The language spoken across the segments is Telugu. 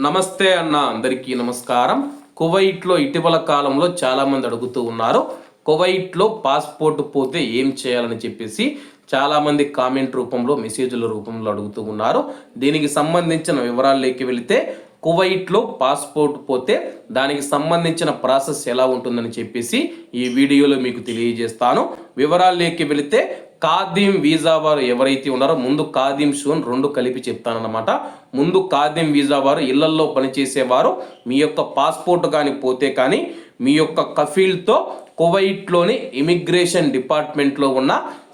నమస్తే అన్న, అందరికీ నమస్కారం. కువైట్లో ఇటీవల కాలంలో చాలా మంది అడుగుతూ ఉన్నారు, కువైట్లో పాస్పోర్ట్ పోతే ఏం చేయాలని చెప్పేసి చాలా మంది కామెంట్ రూపంలో, మెసేజ్ల రూపంలో అడుగుతూ ఉన్నారు. దీనికి సంబంధించిన వివరాల్లోకి వెళితే, కువైట్లో పాస్పోర్ట్ పోతే దానికి సంబంధించిన ప్రాసెస్ ఎలా ఉంటుందని చెప్పేసి ఈ వీడియోలో మీకు తెలియజేస్తాను. వివరాల్లోకి వెళితే, ఖాదీమ్ వీసా వారు ఎవరైతే ఉన్నారో, ముందు ఖాదీమ్ షోన్ రెండు కలిపి చెప్తానన్నమాట. ముందు ఖాదీమ్ వీసా వారు ఇళ్లల్లో పనిచేసేవారు మీ యొక్క పాస్పోర్ట్ కానీ పోతే కానీ మీ యొక్క కఫీల్తో కువైట్లోని ఇమిగ్రేషన్ డిపార్ట్మెంట్లో ఉన్న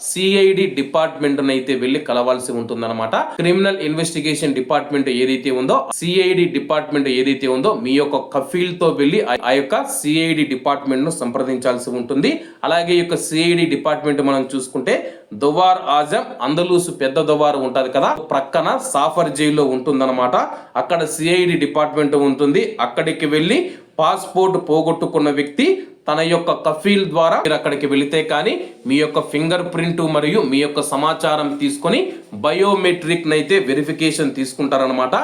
సిఐడి డిపార్ట్మెంట్ అయితే వెళ్ళి కలవాల్సి ఉంటుందన్నమాట. క్రిమినల్ ఇన్వెస్టిగేషన్ డిపార్ట్మెంట్ ఏదైతే ఉందో, సిఐడి డిపార్ట్మెంట్ ఏదైతే ఉందో, మీ యొక్క కఫీల్తో వెళ్ళి ఆ యొక్క సిఐడి డిపార్ట్మెంట్ ను సంప్రదించాల్సి ఉంటుంది. అలాగే ఈ యొక్క సిఐడి డిపార్ట్మెంట్ మనం చూసుకుంటే దువార్ ఆజం అందలూసు పెద్ద దువార్ ఉంటది కదా, ప్రక్కన సాఫర్ జైల్లో ఉంటుందన్నమాట. అక్కడ సిఐడి డిపార్ట్మెంట్ ఉంటుంది. అక్కడికి వెళ్ళి పాస్పోర్ట్ పోగొట్టుకున్న వ్యక్తి తన యొక్క కఫీల్ ద్వారా మీరు అక్కడికి వెళితే కానీ మీ యొక్క ఫింగర్ ప్రింట్ మరియు మీ యొక్క సమాచారం తీసుకొని బయోమెట్రిక్ నైతే వెరిఫికేషన్ తీసుకుంటారనమాట.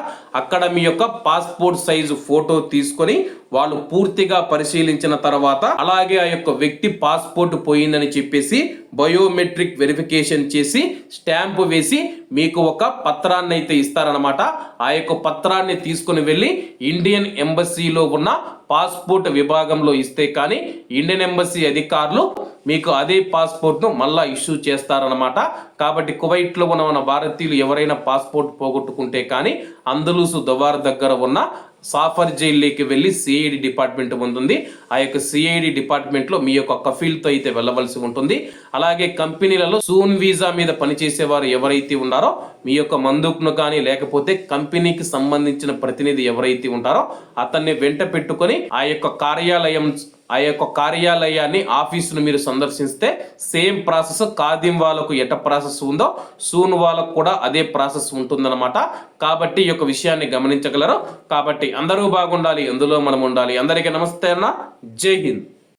అక్కడ మీ యొక్క పాస్పోర్ట్ సైజు ఫోటో తీసుకొని వాళ్ళు పూర్తిగా పరిశీలించిన తర్వాత, అలాగే ఆ యొక్క వ్యక్తి పాస్పోర్ట్ పోయిందని చెప్పేసి బయోమెట్రిక్ వెరిఫికేషన్ చేసి స్టాంపు వేసి మీకు ఒక పత్రాన్ని అయితే ఇస్తారనమాట. ఆ యొక్క పత్రాన్ని తీసుకుని వెళ్ళి ఇండియన్ ఎంబసీలో ఉన్న పాస్పోర్ట్ విభాగంలో ఇస్తే కానీ ఇండియన్ ఎంబసీ అధికారులు మీకు అదే పాస్పోర్ట్ను మళ్ళా ఇష్యూ చేస్తారనమాట. కాబట్టి కువైట్లో ఉన్న మన భారతీయులు ఎవరైనా పాస్పోర్ట్ పోగొట్టుకుంటే కానీ అందలూసు దువార్ దగ్గర ఉన్న సాఫర్ జైల్లోకి వెళ్ళి సిఐడి డిపార్ట్మెంట్ ఉంటుంది. ఆ యొక్క సిఐడి డిపార్ట్మెంట్లో మీ యొక్క కఫీల్తో అయితే వెళ్ళవలసి ఉంటుంది. అలాగే కంపెనీలలో సూన్ వీసా మీద పనిచేసేవారు ఎవరైతే ఉన్నారో, మీ యొక్క మందుకును కానీ లేకపోతే కంపెనీకి సంబంధించిన ప్రతినిధి ఎవరైతే ఉంటారో అతన్ని వెంట పెట్టుకొని ఆ యొక్క కార్యాలయాన్ని, ఆఫీసును మీరు సందర్శిస్తే సేమ్ ప్రాసెస్ ఖాదీమ్ వాళ్ళకు ఎట ప్రాసెస్ ఉందో సూన్ వాళ్ళకు కూడా అదే ప్రాసెస్ ఉంటుందన్నమాట. కాబట్టి ఈ యొక్క విషయాన్ని గమనించగలరు. కాబట్టి అందరూ బాగుండాలి, అందులో మనం ఉండాలి. అందరికీ నమస్తే అన్న, జై హింద్.